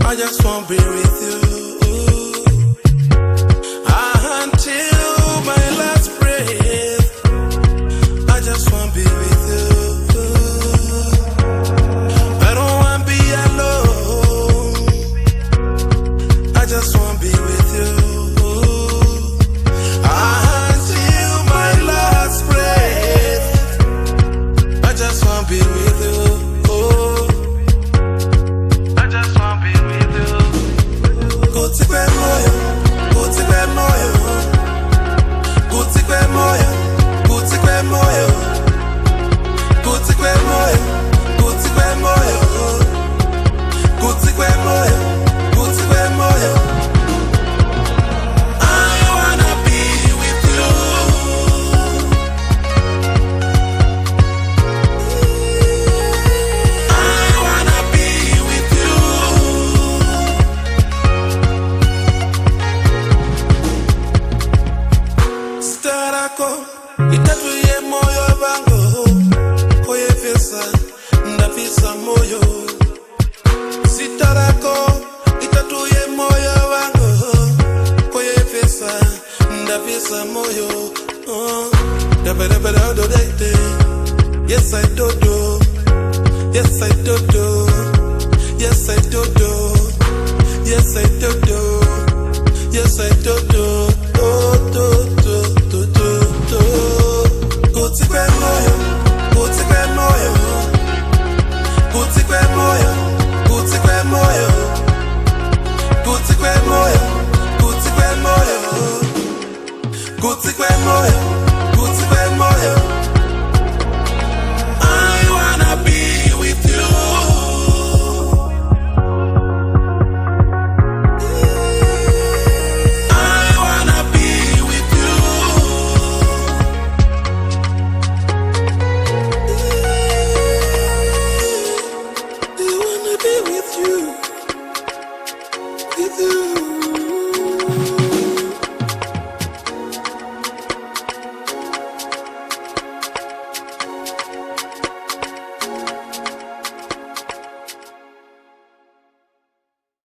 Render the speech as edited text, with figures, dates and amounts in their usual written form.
I just wanna be with you until my last breath. I just wanna be with you. I don't wanna be alone. I just wanna be with you until my last breath. I just wanna be with you. Kutsi kwemoyo, Kutsi kwemoyo, Kutsi kwemoyo, Kutsi kwemoyo, Kutsi kwemoyo, Kutsi kwemoyo, Kutsi kwemoyo, Kutsi kwemoyo. I wanna be with you. I wanna be with you. Itatuye moyo wangu koyefesa ndafisa moyo sitarako itatuye moyo wangu koyefesa ndafisa moyo yes I do yes I do yes I do yes I do yes I do Kutsi kwemoyo, Kutsi kwemoyo, Kutsi kwemoyo, Kutsi kwemoyo, Kutsi kwemoyo, Kutsi kwemoyo, Kutsi kwemoyo, Kutsi kwemoyo. I wanna be with you. With you.